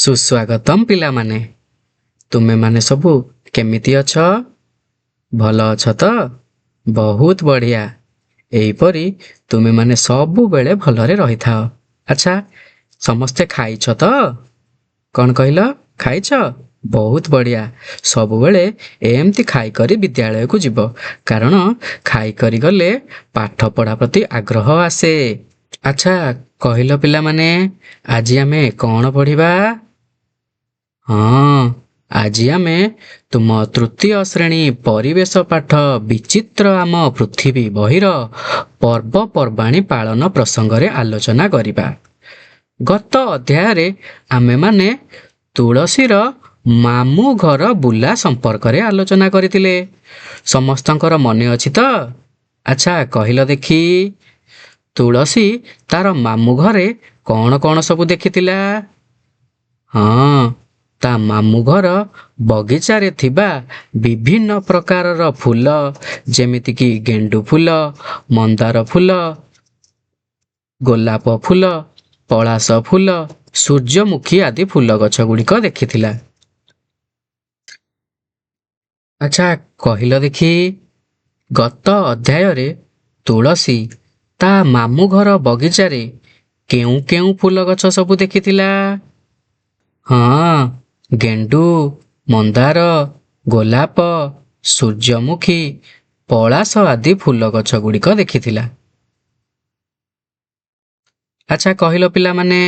ସୁସ୍ୱାଗତମ୍ ପିଲାମାନେ। ତୁମେମାନେ ସବୁ କେମିତି ଅଛ? ଭଲ ଅଛ ତ? ବହୁତ ବଢ଼ିଆ। ଏହିପରି ତୁମେମାନେ ସବୁବେଳେ ଭଲରେ ରହିଥାଅ। ଆଚ୍ଛା, ସମସ୍ତେ ଖାଇଛ ତ? କ'ଣ କହିଲ? ଖାଇଛ? ବହୁତ ବଢ଼ିଆ। ସବୁବେଳେ ଏମିତି ଖାଇକରି ବିଦ୍ୟାଳୟକୁ ଯିବ, କାରଣ ଖାଇକରି ଗଲେ ପାଠପଢ଼ା ପ୍ରତି ଆଗ୍ରହ ଆସେ। ଆଚ୍ଛା, କହିଲ ପିଲାମାନେ, ଆଜି ଆମେ କ'ଣ ପଢ଼ିବା? ହଁ, ଆଜି ଆମେ ତୁମ ତୃତୀୟ ଶ୍ରେଣୀ ପରିବେଶ ପାଠ ବିଚିତ୍ର ଆମ ପୃଥିବୀ ବହିର ପର୍ବପର୍ବାଣୀ ପାଳନ ପ୍ରସଙ୍ଗରେ ଆଲୋଚନା କରିବା। ଗତ ଅଧ୍ୟାୟରେ ଆମେମାନେ ତୁଳସୀର ମାମୁଁ ଘର ବୁଲା ସମ୍ପର୍କରେ ଆଲୋଚନା କରିଥିଲେ। ସମସ୍ତଙ୍କର ମନେ ଅଛି ତ? ଆଚ୍ଛା, କହିଲ ଦେଖି, ତୁଳସୀ ତାର ମାମୁଁ ଘରେ କ'ଣ କ'ଣ ସବୁ ଦେଖିଥିଲା? ହଁ, ତା ମାମୁଁ ଘର ବଗିଚାରେ ଥିବା ବିଭିନ୍ନ ପ୍ରକାରର ଫୁଲ, ଯେମିତିକି ଗେଣ୍ଡୁ ଫୁଲ, ମନ୍ଦାର ଫୁଲ, ଗୋଲାପ ଫୁଲ, ପଳାଶ ଫୁଲ, ସୂର୍ଯ୍ୟମୁଖୀ ଆଦି ଫୁଲ ଗଛ ଗୁଡ଼ିକ ଦେଖିଥିଲା। ଆଚ୍ଛା, କହିଲ ଦେଖି, ଗତ ଅଧ୍ୟାୟରେ ତୁଳସୀ ତା ମାମୁଁ ଘର ବଗିଚାରେ କେଉଁ କେଉଁ ଫୁଲ ଗଛ ସବୁ ଦେଖିଥିଲା? ହଁ, ଗେଣ୍ଡୁ, ମନ୍ଦାର, ଗୋଲାପ, ସୂର୍ଯ୍ୟମୁଖୀ, ପଳାଶ ଆଦି ଫୁଲ ଗଛ ଗୁଡ଼ିକ ଦେଖିଥିଲା। ଆଚ୍ଛା, କହିଲ ପିଲାମାନେ,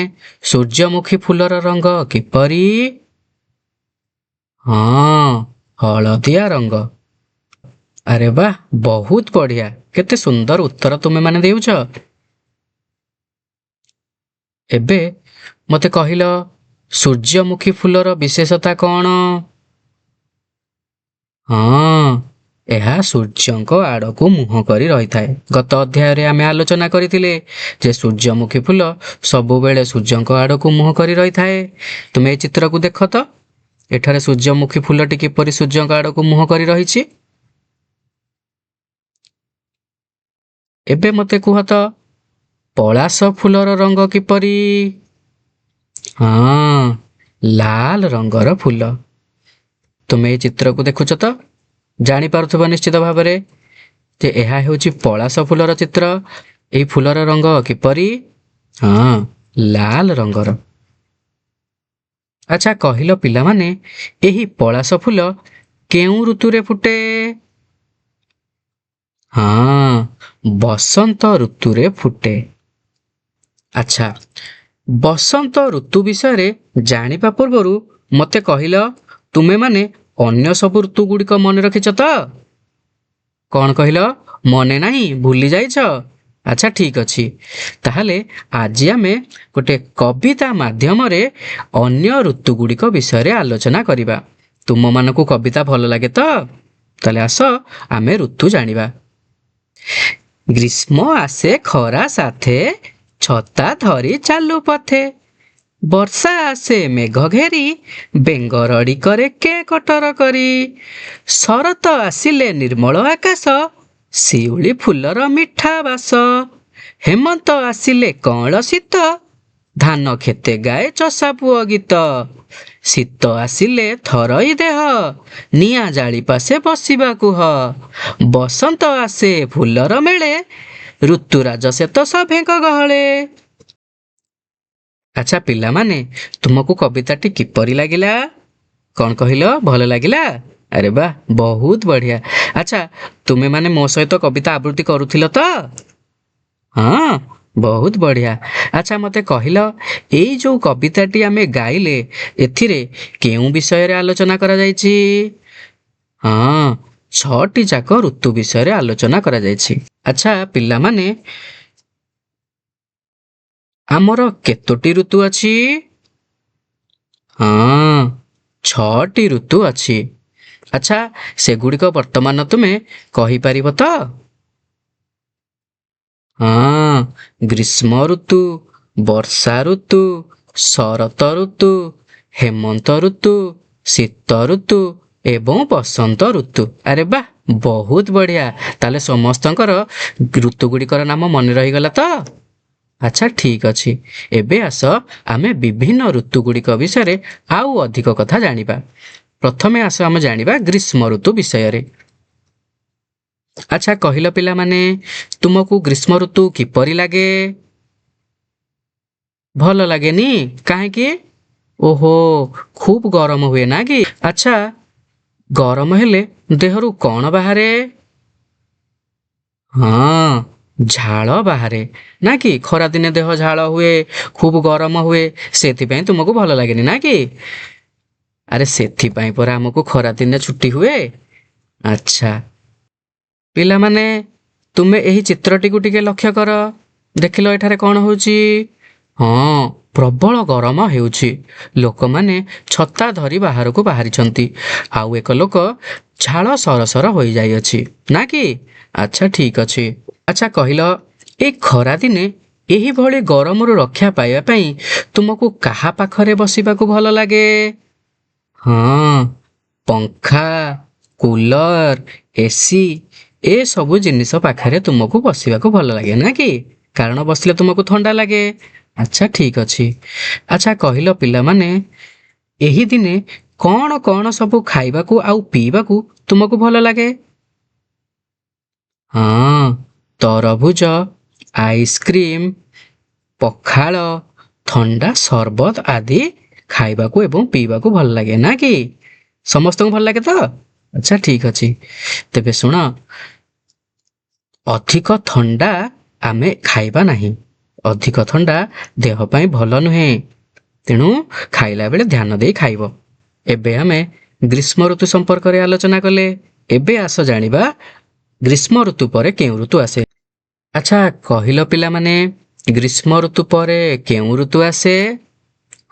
ସୂର୍ଯ୍ୟମୁଖୀ ଫୁଲର ରଙ୍ଗ କିପରି? ହଁ, ହଳଦିଆ ରଙ୍ଗ। ଆରେ ବାଃ, ବହୁତ ବଢ଼ିଆ। କେତେ ସୁନ୍ଦର ଉତ୍ତର ତୁମେମାନେ ଦେଉଛ। ଏବେ ମୋତେ କହିଲ, ସୂର୍ଯ୍ୟମୁଖୀ ଫୁଲର ବିଶେଷତା କ'ଣ? ହଁ, ଏହା ସୂର୍ଯ୍ୟଙ୍କ ଆଡ଼କୁ ମୁହଁ କରି ରହିଥାଏ। ଗତ ଅଧ୍ୟାୟରେ ଆମେ ଆଲୋଚନା କରିଥିଲେ ଯେ ସୂର୍ଯ୍ୟମୁଖୀ ଫୁଲ ସବୁବେଳେ ସୂର୍ଯ୍ୟଙ୍କ ଆଡ଼କୁ ମୁହଁ କରି ରହିଥାଏ। ତୁମେ ଏ ଚିତ୍ରକୁ ଦେଖ ତ, ଏଠାରେ ସୂର୍ଯ୍ୟମୁଖୀ ଫୁଲଟି କିପରି ସୂର୍ଯ୍ୟଙ୍କ ଆଡ଼କୁ ମୁହଁ କରି ରହିଛି। ଏବେ ମୋତେ କୁହ ତ, ପଳାଶ ଫୁଲର ରଙ୍ଗ କିପରି? ହଁ, ଲାଲ ରଙ୍ଗର ଫୁଲ। ତୁମେ ଏ ଚିତ୍ରକୁ ଦେଖୁଛ ତ, ଜାଣିପାରୁଥିବ ନିଶ୍ଚିତ ଭାବରେ ଯେ ଏହା ହେଉଛି ପଳାଶ ଫୁଲର ଚିତ୍ର। ଏହି ଫୁଲର ରଙ୍ଗ କିପରି? ହଁ, ଲାଲ ରଙ୍ଗର। ଆଚ୍ଛା, କହିଲ ପିଲାମାନେ, ଏହି ପଳାଶ ଫୁଲ କେଉଁ ଋତୁରେ ଫୁଟେ? ହଁ, ବସନ୍ତ ଋତୁରେ ଫୁଟେ। ଆଚ୍ଛା, ବସନ୍ତ ଋତୁ ବିଷୟରେ ଜାଣିବା ପୂର୍ବରୁ ମୋତେ କହିଲ, ତୁମେମାନେ ଅନ୍ୟ ସବୁ ଋତୁ ଗୁଡ଼ିକ ମନେ ରଖିଛ ତ? କ'ଣ କହିଲ? ମନେ ନାହିଁ, ଭୁଲି ଯାଇଛ? ଆଚ୍ଛା, ଠିକ୍ ଅଛି। ତାହେଲେ ଆଜି ଆମେ ଗୋଟେ କବିତା ମାଧ୍ୟମରେ ଅନ୍ୟ ଋତୁ ଗୁଡ଼ିକ ବିଷୟରେ ଆଲୋଚନା କରିବା। ତୁମମାନଙ୍କୁ କବିତା ଭଲ ଲାଗେ ତ? ତାହେଲେ ଆସ ଆମେ ଋତୁ ଜାଣିବା। ଗ୍ରୀଷ୍ମ ଆସେ ଖରା ସାଥେ, ଛତା ଧରି ଚାଲୁ ପଥେ। ବର୍ଷା ଆସେ ମେଘ ଘେରି, ବେଙ୍ଗରଡ଼ି କରେ କେ କଟର କରି। ଶରତ ଆସିଲେ ନିର୍ମଳ ଆକାଶ, ଶିଉଳି ଫୁଲର ମିଠା ବାସ। ହେମନ୍ତ ଆସିଲେ କଅଁଳ ଶୀତ, ଧାନ ଖେତେ ଗାଏ ଚଷା ପୁଅ ଗୀତ। ଶୀତ ଆସିଲେ ଥରଇ ଦେହ, ନିଆଁ ଜାଳି ପାଶେ ବସିବାକୁ ହ। ବସନ୍ତ ଆସେ ଫୁଲର ମେଳେ, ଋତୁରାଜ ସେ ତ ସଭେଙ୍କ ଗହଳେ। ଆଚ୍ଛା ପିଲାମାନେ, ତୁମକୁ କବିତାଟି କିପରି ଲାଗିଲା? କ'ଣ କହିଲ? ଭଲ ଲାଗିଲା? ଆରେ ବାଃ, ବହୁତ ବଢ଼ିଆ। ଆଚ୍ଛା, ତୁମେମାନେ ମୋ ସହିତ କବିତା ଆବୃତ୍ତି କରୁଥିଲ ତ? ହଁ, ବହୁତ ବଢ଼ିଆ। ଆଚ୍ଛା, ମୋତେ କହିଲ, ଏଇ ଯୋଉ କବିତାଟି ଆମେ ଗାଇଲେ, ଏଥିରେ କେଉଁ ବିଷୟରେ ଆଲୋଚନା କରାଯାଇଛି? ହଁ, 6ଟି ଯାକ ଋତୁ ବିଷୟରେ ଆଲୋଚନା କରାଯାଇଛି। ଆଚ୍ଛା ପିଲାମାନେ, ଆମର କେତୋଟି ଋତୁ ଅଛି? ହଁ, 6ଟି ଋତୁ ଅଛି। ଆଚ୍ଛା, ସେଗୁଡ଼ିକ ବର୍ତ୍ତମାନ ତୁମେ କହିପାରିବ ତ? ହଁ, ଗ୍ରୀଷ୍ମ ଋତୁ, ବର୍ଷା ଋତୁ, ଶରତ ଋତୁ, ହେମନ୍ତ ଋତୁ, ଶୀତ ଋତୁ ଏବଂ ବସନ୍ତ ଋତୁ। ଆରେ ବାଃ, ବହୁତ ବଢ଼ିଆ। ତାହେଲେ ସମସ୍ତଙ୍କର ଋତୁ ଗୁଡ଼ିକର ନାମ ମନେ ରହିଗଲା ତ? ଆଚ୍ଛା ଠିକ୍ ଅଛି। ଏବେ ଆସ ଆମେ ବିଭିନ୍ନ ଋତୁଗୁଡ଼ିକ ବିଷୟରେ ଆଉ ଅଧିକ କଥା ଜାଣିବା। ପ୍ରଥମେ ଆସ ଆମେ ଜାଣିବା ଗ୍ରୀଷ୍ମ ଋତୁ ବିଷୟରେ। ଆଚ୍ଛା କହିଲ ପିଲାମାନେ, ତୁମକୁ ଗ୍ରୀଷ୍ମ ଋତୁ କିପରି ଲାଗେ? ଭଲ ଲାଗେନି? କାହିଁକି? ଓହୋ, ଖୁବ୍ ଗରମ ହୁଏ ନା କି? ଆଚ୍ଛା, ଗରମ ହେଲେ ଦେହରୁ କଣ ବାହାରେ? ହଁ, ଝାଳ ବାହାରେ ନା କି? ଖରାଦିନେ ଦେହ ଝାଳ ହୁଏ, ଖୁବ୍ ଗରମ ହୁଏ, ସେଥିପାଇଁ ତୁମକୁ ଭଲ ଲାଗେନି ନା କି? ଆରେ ସେଥିପାଇଁ ପରା ଆମକୁ ଖରାଦିନେ ଛୁଟି ହୁଏ। ଆଚ୍ଛା ପିଲାମାନେ, ତୁମେ ଏହି ଚିତ୍ରଟିକୁ ଟିକେ ଲକ୍ଷ୍ୟ କର। ଦେଖିଲ ଏଠାରେ କଣ ହଉଛି? ହଁ, ପ୍ରବଳ ଗରମ ହେଉଛି। ଲୋକମାନେ ଛତା ଧରି ବାହାରକୁ ବାହାରିଛନ୍ତି। ଆଉ ଏକ ଲୋକ ଝାଳ ସରସର ହୋଇଯାଇଅଛି ନା କି? ଆଚ୍ଛା ଠିକ୍ ଅଛି। ଆଚ୍ଛା କହିଲ, ଏ ଖରାଦିନେ ଏହିଭଳି ଗରମରୁ ରକ୍ଷା ପାଇବା ପାଇଁ ତୁମକୁ କାହା ପାଖରେ ବସିବାକୁ ଭଲ ଲାଗେ? ହଁ, ପଙ୍ଖା, କୁଲର, ଏସି ଏସବୁ ଜିନିଷ ପାଖରେ ତୁମକୁ ବସିବାକୁ ଭଲ ଲାଗେ ନା କି? କାରଣ ବସିଲେ ତୁମକୁ ଥଣ୍ଡା ଲାଗେ। ଆଚ୍ଛା ଠିକ୍ ଅଛି। ଆଚ୍ଛା କହିଲ ପିଲାମାନେ, ଏହି ଦିନେ କଣ କଣ ସବୁ ଖାଇବାକୁ ଆଉ ପିଇବାକୁ ତୁମକୁ ଭଲ ଲାଗେ? ହଁ, ତରଭୁଜ, ଆଇସ୍କ୍ରିମ୍, ପଖାଳ, ଥଣ୍ଡା ସରବତ ଆଦି ଖାଇବାକୁ ଏବଂ ପିଇବାକୁ ଭଲ ଲାଗେ ନା କି? ସମସ୍ତଙ୍କୁ ଭଲ ଲାଗେ ତ? ଆଚ୍ଛା ଠିକ୍ ଅଛି। ତେବେ ଶୁଣ, ଅଧିକ ଥଣ୍ଡା ଆମେ ଖାଇବା ନାହିଁ। ଅଧିକ ଥଣ୍ଡା ଦେହ ପାଇଁ ଭଲ ନୁହେଁ। ତେଣୁ ଖାଇଲା ବେଳେ ଧ୍ୟାନ ଦେଇ ଖାଇବ। ଏବେ ଆମେ ଗ୍ରୀଷ୍ମ ଋତୁ ସମ୍ପର୍କରେ ଆଲୋଚନା କଲେ। ଏବେ ଆସ ଜାଣିବା ଗ୍ରୀଷ୍ମ ଋତୁ ପରେ କେଉଁ ଋତୁ ଆସେ। ଆଚ୍ଛା କହିଲ ପିଲାମାନେ, ଗ୍ରୀଷ୍ମ ଋତୁ ପରେ କେଉଁ ଋତୁ ଆସେ?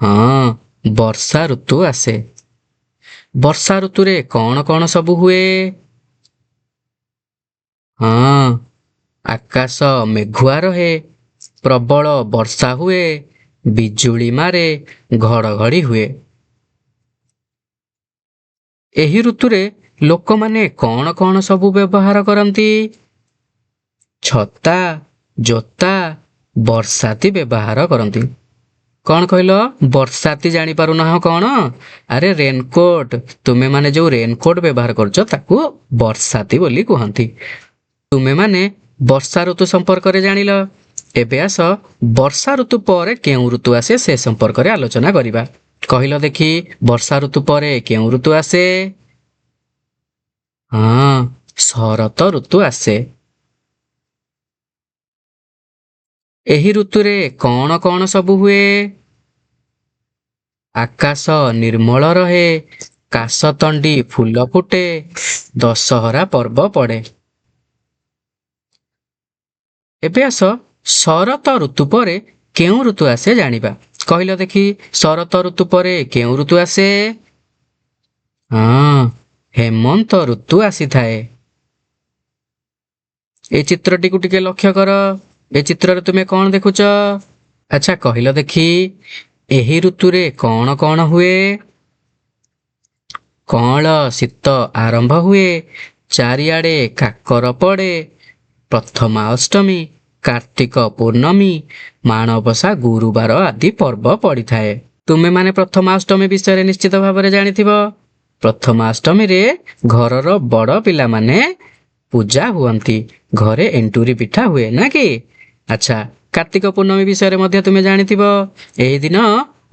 ହଁ, ବର୍ଷା ଋତୁ ଆସେ। ବର୍ଷା ଋତୁରେ କଣ କଣ ସବୁ ହୁଏ? ହଁ, ଆକାଶ ମେଘୁଆ ରହେ, ପ୍ରବଳ ବର୍ଷା ହୁଏ, ବିଜୁଳି ମାରେ, ଘଡ଼ଘଡ଼ି ହୁଏ। ଏହି ଋତୁରେ ଲୋକମାନେ କଣ କଣ ସବୁ ବ୍ୟବହାର କରନ୍ତି? ଛତା, ଜୋତା, ବର୍ଷାତି ବ୍ୟବହାର କରନ୍ତି। କଣ କହିଲ? ବର୍ଷାତି ଜାଣିପାରୁନାହଁ କଣ? ଆରେ ରେନକୋଟ। ତୁମେମାନେ ଯୋଉ ରେନକୋଟ ବ୍ୟବହାର କରୁଛ ତାକୁ ବର୍ଷାତି ବୋଲି କୁହନ୍ତି। ତୁମେମାନେ ବର୍ଷା ଋତୁ ସମ୍ପର୍କରେ ଜାଣିଲ। ଏବେ ଆସ ବର୍ଷା ଋତୁ ପରେ କେଉଁ ଋତୁ ଆସେ ସେ ସମ୍ପର୍କରେ ଆଲୋଚନା କରିବା। କହିଲ ଦେଖି, ବର୍ଷା ଋତୁ ପରେ କେଉଁ ଋତୁ ଆସେ? ହଁ, ଶରତ ଋତୁ ଆସେ। ଏହି ଋତୁରେ କଣ କଣ ସବୁ ହୁଏ? ଆକାଶ ନିର୍ମଳ ରହେ, କାଶତଣ୍ଡି ଫୁଲ ଫୁଟେ, ଦଶହରା ପର୍ବ ପଡ଼େ। ଏବେ ଆସ ଶରତ ଋତୁ ପରେ କେଉଁ ଋତୁ ଆସେ ଜାଣିବା। କହିଲ ଦେଖି, ଶରତ ଋତୁ ପରେ କେଉଁ ଋତୁ ଆସେ? ହଁ, ହେମନ୍ତ ଋତୁ ଆସିଥାଏ। ଏଇ ଚିତ୍ରଟିକୁ ଟିକେ ଲକ୍ଷ୍ୟ କର। ଏ ଚିତ୍ରରେ ତୁମେ କଣ ଦେଖୁଛ? ଆଚ୍ଛା କହିଲ ଦେଖି, ଏହି ଋତୁରେ କଣ କଣ ହୁଏ? କଅଁଳ ଶୀତ ଆରମ୍ଭ ହୁଏ, ଚାରିଆଡ଼େ କାକର ପଡ଼େ, ପ୍ରଥମାଅଷ୍ଟମୀ, କାର୍ତ୍ତିକ ପୂର୍ଣ୍ଣମୀ, ମାଣବସା ଗୁରୁବାର ଆଦି ପର୍ବ ପଡ଼ିଥାଏ। ତୁମେମାନେ ପ୍ରଥମାଷ୍ଟମୀ ବିଷୟରେ ନିଶ୍ଚିତ ଭାବରେ ଜାଣିଥିବ। ପ୍ରଥମାଷ୍ଟମୀରେ ଘରର ବଡ଼ ପିଲାମାନେ ପୂଜା ହୁଅନ୍ତି। ଘରେ ଏଣ୍ଡୁରି ପିଠା ହୁଏ ନା କି? ଆଚ୍ଛା, କାର୍ତ୍ତିକ ପୂର୍ଣ୍ଣମୀ ବିଷୟରେ ମଧ୍ୟ ତୁମେ ଜାଣିଥିବ। ଏହି ଦିନ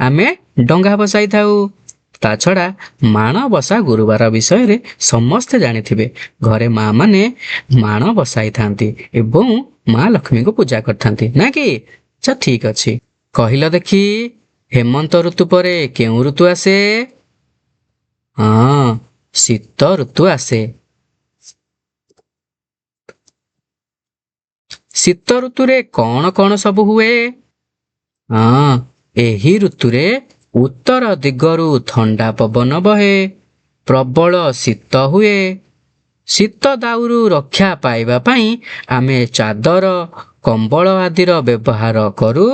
ଆମେ ଡଙ୍ଗା ଭସାଇଥାଉ। ତା ଛଡ଼ା ମାଣବସା ଗୁରୁବାର ବିଷୟରେ ସମସ୍ତେ ଜାଣିଥିବେ। ଘରେ ମା ମାନେ ମାଣ ବସାଇଥାନ୍ତି ଏବଂ ମା ଲକ୍ଷ୍ମୀଙ୍କୁ ପୂଜା କରିଥାନ୍ତି ନା କି? ଆଚ୍ଛା ଠିକ୍ ଅଛି। କହିଲ ଦେଖି, ହେମନ୍ତ ଋତୁ ପରେ କେଉଁ ଋତୁ ଆସେ? ହଁ, ଶୀତ ଋତୁ ଆସେ। ଶୀତ ଋତୁରେ କଣ କଣ ସବୁ ହୁଏ? ହଁ, ଏହି ଋତୁରେ ଉତ୍ତର ଦିଗରୁ ଥଣ୍ଡା ପବନ ବହେ, ପ୍ରବଳ ଶୀତ ହୁଏ। ଶୀତ ଦାଉରୁ ରକ୍ଷା ପାଇବା ପାଇଁ ଆମେ ଚାଦର, କମ୍ବଳ ଆଦିର ବ୍ୟବହାର କରୁ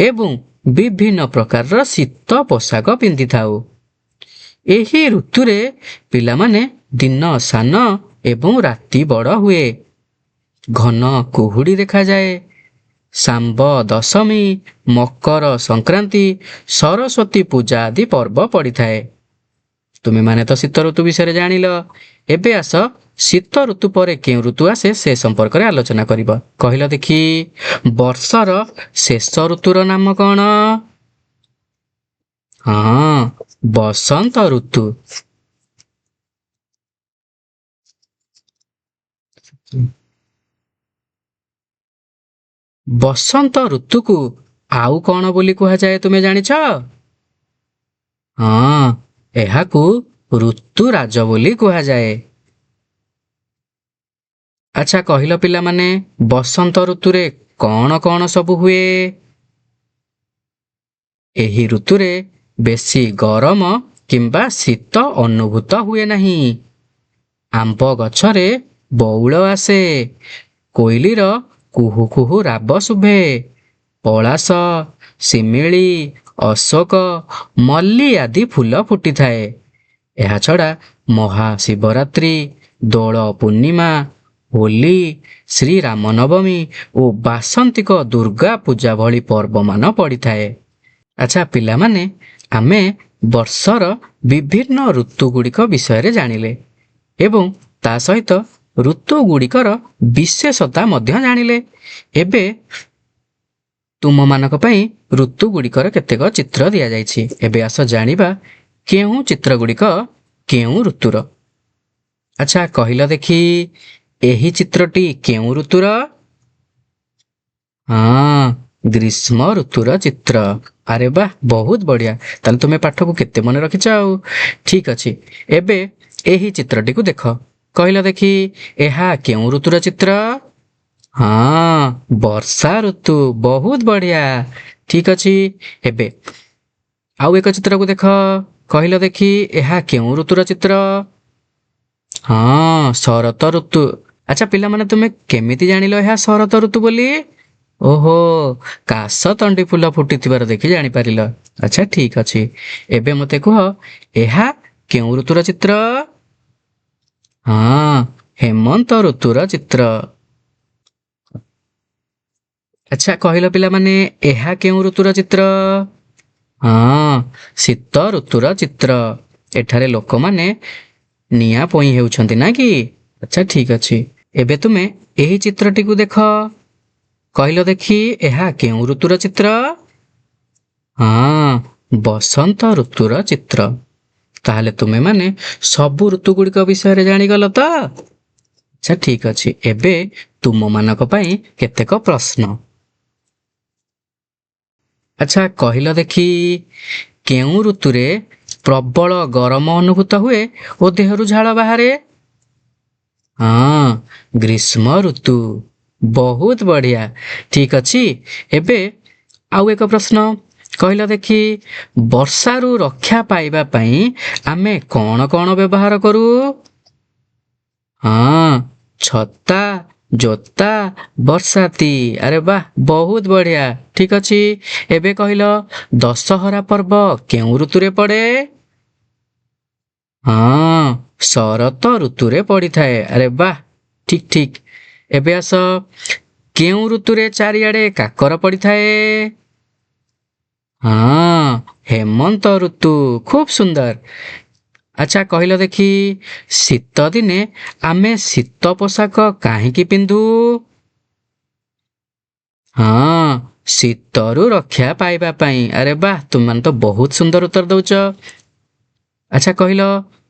ଏବଂ ବିଭିନ୍ନ ପ୍ରକାରର ଶୀତ ପୋଷାକ ପିନ୍ଧିଥାଉ। ଏହି ଋତୁରେ ପିଲାମାନେ ଦିନ ସାନ ଏବଂ ରାତି ବଡ଼ ହୁଏ। ଘନ କୁହୁଡ଼ି ଦେଖାଯାଏ। ଶାମ୍ବ ଦଶମୀ, ମକର ସଂକ୍ରାନ୍ତି, ସରସ୍ୱତୀ ପୂଜା ଆଦି ପର୍ବ ପଡ଼ିଥାଏ। ତୁମେମାନେ ତ ଶୀତ ଋତୁ ବିଷୟରେ ଜାଣିଲ। ଏବେ ଆସ ଶୀତ ଋତୁ ପରେ କେଉଁ ଋତୁ ଆସେ ସେ ସମ୍ପର୍କରେ ଆଲୋଚନା କରିବା। କହିଲ ଦେଖି, ବର୍ଷର ଶେଷ ଋତୁର ନାମ କ'ଣ? ହଁ, ବସନ୍ତ ଋତୁ। ବସନ୍ତ ଋତୁକୁ ଆଉ କ'ଣ ବୋଲି କୁହାଯାଏ ତୁମେ ଜାଣିଛ? ହଁ, ଏହାକୁ ଋତୁରାଜ ବୋଲି କୁହାଯାଏ। ଆଚ୍ଛା କହିଲ ପିଲାମାନେ, ବସନ୍ତ ଋତୁରେ କ'ଣ କ'ଣ ସବୁ ହୁଏ? ଏହି ଋତୁରେ ବେଶୀ ଗରମ କିମ୍ବା ଶୀତ ଅନୁଭୂତ ହୁଏ ନାହିଁ। ଆମ୍ବ ଗଛରେ ବଉଳ ଆସେ, କୋଇଲିର କୁହୁ କୁହୁ ରାବ ଶୁଭେ, ପଳାଶ, ଶିମିଳି, ଅଶୋକ, ମଲ୍ଲି ଆଦି ଫୁଲ ଫୁଟିଥାଏ। ଏହାଛଡ଼ା ମହାଶିବରାତ୍ରି, ଦୋଳ ପୂର୍ଣ୍ଣିମା, ହୋଲି, ଶ୍ରୀରାମନବମୀ ଓ ବାସନ୍ତିକ ଦୁର୍ଗା ପୂଜା ଭଳି ପର୍ବମାନ ପଡ଼ିଥାଏ। ଆଚ୍ଛା ପିଲାମାନେ, ଆମେ ବର୍ଷର ବିଭିନ୍ନ ଋତୁଗୁଡ଼ିକ ବିଷୟରେ ଜାଣିଲେ ଏବଂ ତା ସହିତ ଋତୁଗୁଡ଼ିକର ବିଶେଷତା ମଧ୍ୟ ଜାଣିଲେ। ଏବେ ତୁମମାନଙ୍କ ପାଇଁ ଋତୁଗୁଡ଼ିକର କେତେକ ଚିତ୍ର ଦିଆଯାଇଛି। ଏବେ ଆସ ଜାଣିବା କେଉଁ ଚିତ୍ରଗୁଡ଼ିକ କେଉଁ ଋତୁର। ଆଚ୍ଛା କହିଲ ଦେଖି, ଏହି ଚିତ୍ରଟି କେଉଁ ଋତୁର? ହଁ, ଗ୍ରୀଷ୍ମ ଋତୁର ଚିତ୍ର। ଆରେ ବାଃ, ବହୁତ ବଢ଼ିଆ। ତାହେଲେ ତୁମେ ପାଠକୁ କେତେ ମନେ ରଖିଛ ଆଉ। ଠିକ୍ ଅଛି, ଏବେ ଏହି ଚିତ୍ରଟିକୁ ଦେଖ। କହିଲ ଦେଖି, ଏହା କେଉଁ ଋତୁର ଚିତ୍ର? ହଁ, ବର୍ଷା ଋତୁ। ବହୁତ ବଢ଼ିଆ। ଠିକ୍ ଅଛି, ଏବେ ଆଉ ଏକ ଚିତ୍ରକୁ ଦେଖ। କହିଲ ଦେଖି, ଏହା କେଉଁ ଋତୁର ଚିତ୍ର? ହଁ, ଶରତ ଋତୁ। ଆଚ୍ଛା ପିଲାମାନେ, ତୁମେ କେମିତି ଜାଣିଲ ଏହା ଶରତ ଋତୁ ବୋଲି? ଓହୋ, କାଶତଣ୍ଡି ଫୁଲ ଫୁଟିଥିବାର ଦେଖି ଜାଣିପାରିଲ। ଆଚ୍ଛା ଠିକ୍ ଅଛି, ଏବେ ମୋତେ କୁହ, ଏହା କେଉଁ ଋତୁର ଚିତ୍ର? ହଁ, ହେମନ୍ତ ଋତୁର ଚିତ୍ର। ଆଚ୍ଛା କହିଲ ପିଲାମାନେ, ଏହା କେଉଁ ଋତୁର ଚିତ୍ର? ହଁ, ଶୀତ ଋତୁର ଚିତ୍ର। ଏଠାରେ ଲୋକମାନେ ନିଆଁ ପୋଇଁ ହେଉଛନ୍ତି ନା କି? ଆଚ୍ଛା ଠିକ୍ ଅଛି, ଏବେ ତୁମେ ଏହି ଚିତ୍ରଟିକୁ ଦେଖ। କହିଲ ଦେଖି, ଏହା କେଉଁ ଋତୁର ଚିତ୍ର? ହଁ, ବସନ୍ତ ଋତୁର ଚିତ୍ର। ତାହେଲେ ତୁମେମାନେ ସବୁ ଋତୁଗୁଡ଼ିକ ବିଷୟରେ ଜାଣିଗଲ ତ? ଆଚ୍ଛା ଠିକ୍ ଅଛି, ଏବେ ତୁମମାନଙ୍କ ପାଇଁ କେତେକ ପ୍ରଶ୍ନ। ଆଚ୍ଛା କହିଲ ଦେଖି, କେଉଁ ଋତୁରେ ପ୍ରବଳ ଗରମ ଅନୁଭୂତ ହୁଏ ଓ ଦେହରୁ ଝାଳ ବାହାରେ? ହଁ, ଗ୍ରୀଷ୍ମ ଋତୁ। ବହୁତ ବଢ଼ିଆ। ଠିକ୍ ଅଛି, ଏବେ ଆଉ ଏକ ପ୍ରଶ୍ନ। କହିଲ ଦେଖି, ବର୍ଷାରୁ ରକ୍ଷା ପାଇବା ପାଇଁ ଆମେ କ'ଣ କ'ଣ ବ୍ୟବହାର କରୁ? ହଁ, ଛତା, ଜୋତା, ବର୍ଷାତି। ଆରେ ବାଃ, ବହୁତ ବଢ଼ିଆ। ଠିକ୍ ଅଛି, ଏବେ କହିଲ, ଦଶହରା ପର୍ବ କେଉଁ ଋତୁରେ ପଡ଼େ? ହଁ, ଶରତ ଋତୁରେ ପଡ଼ିଥାଏ। ଆରେ ବାଃ, ଠିକ୍ ଠିକ୍। ଏବେ ଆସ, କେଉଁ ଋତୁରେ ଚାରିଆଡ଼େ କାକର ପଡ଼ିଥାଏ? ହଁ, ହେମନ୍ତ ଋତୁ। ଖୁବ୍ ସୁନ୍ଦର। ଆଚ୍ଛା କହିଲ ଦେଖି, ଶୀତ ଦିନେ ଆମେ ଶୀତ ପୋଷାକ କାହିଁକି ପିନ୍ଧୁ? ହଁ, ଶୀତରୁ ରକ୍ଷା ପାଇବା ପାଇଁ। ଆରେ ବାଃ, ତୁମମାନେ ତ ବହୁତ ସୁନ୍ଦର ଉତ୍ତର ଦଉଛ। ଆଚ୍ଛା କହିଲ,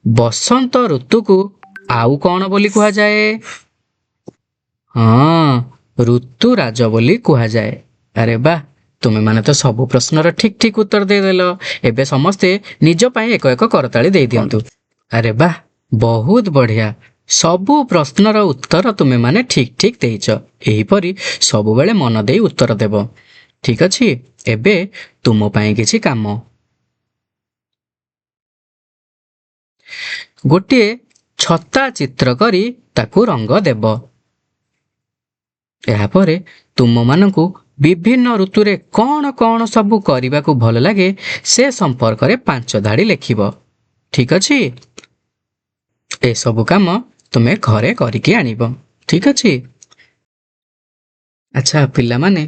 ବସନ୍ତ ଋତୁକୁ ଆଉ କ'ଣ ବୋଲି କୁହାଯାଏ? ହଁ, ଋତୁରାଜ ବୋଲି କୁହାଯାଏ। ଆରେ ବାଃ, ତୁମେମାନେ ତ ସବୁ ପ୍ରଶ୍ନର ଠିକ୍ ଠିକ୍ ଉତ୍ତର ଦେଇଦେଲ। ଏବେ ସମସ୍ତେ ନିଜ ପାଇଁ ଏକ ଏକ କରତାଳି ଦେଇଦିଅନ୍ତୁ। ଆରେ ବାଃ, ବହୁତ ବଢ଼ିଆ। ସବୁ ପ୍ରଶ୍ନର ଉତ୍ତର ତୁମେମାନେ ଠିକ୍ ଠିକ୍ ଦେଇଛ। ଏହିପରି ସବୁବେଳେ ମନ ଦେଇ ଉତ୍ତର ଦେବ। ଠିକ୍ ଅଛି, ଏବେ ତୁମ ପାଇଁ କିଛି କାମ। ଗୋଟିଏ ଛତା ଚିତ୍ର କରି ତାକୁ ରଙ୍ଗ ଦେବ। ଏହାପରେ ତୁମମାନଙ୍କୁ ବିଭିନ୍ନ ଋତୁରେ କ'ଣ କ'ଣ ସବୁ କରିବାକୁ ଭଲ ଲାଗେ ସେ ସମ୍ପର୍କରେ 5 ଧାଡ଼ି ଲେଖିବ। ଠିକ୍ ଅଛି, ଏସବୁ କାମ ତୁମେ ଘରେ କରିକି ଆଣିବ। ଠିକ୍ ଅଛି। ଆଚ୍ଛା ପିଲାମାନେ,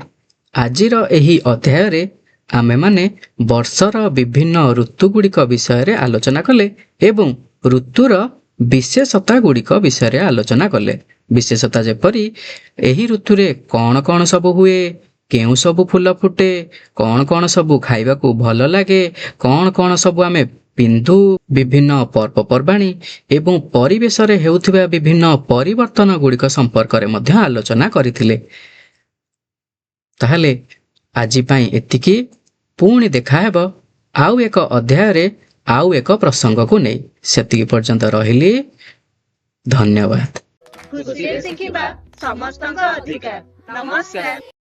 ଆଜିର ଏହି ଅଧ୍ୟାୟରେ ଆମେମାନେ ବର୍ଷର ବିଭିନ୍ନ ଋତୁଗୁଡ଼ିକ ବିଷୟରେ ଆଲୋଚନା କଲେ ଏବଂ ଋତୁର ବିଶେଷତା ଗୁଡ଼ିକ ବିଷୟରେ ଆଲୋଚନା କଲେ। ବିଶେଷତା ଯେପରି ଏହି ଋତୁରେ କ'ଣ କ'ଣ ସବୁ ହୁଏ, କେଉଁ ସବୁ ଫୁଲ ଫୁଟେ, କ'ଣ ସବୁ ଖାଇବାକୁ ଭଲ ଲାଗେ, କ'ଣ ସବୁ ଆମେ ପିନ୍ଧୁ, ବିଭିନ୍ନ ପର୍ବପର୍ବାଣୀ ଏବଂ ପରିବେଶରେ ହେଉଥିବା ବିଭିନ୍ନ ପରିବର୍ତ୍ତନ ଗୁଡ଼ିକ ସମ୍ପର୍କରେ ମଧ୍ୟ ଆଲୋଚନା କରିଥିଲେ। ତାହେଲେ ଆଜି ପାଇଁ ଏତିକି। ପୁଣି ଦେଖାହେବ ଆଉ ଏକ ଅଧ୍ୟାୟରେ ଆଉ ଏକ ପ୍ରସଙ୍ଗକୁ ନେଇ। ସେତିକି ପର୍ଯ୍ୟନ୍ତ ରହିଲି। ଧନ୍ୟବାଦ। ଖୁସିରେ ଶିଖିବା ସମସ୍ତଙ୍କ ଅଧିକାର। ନମସ୍କାର।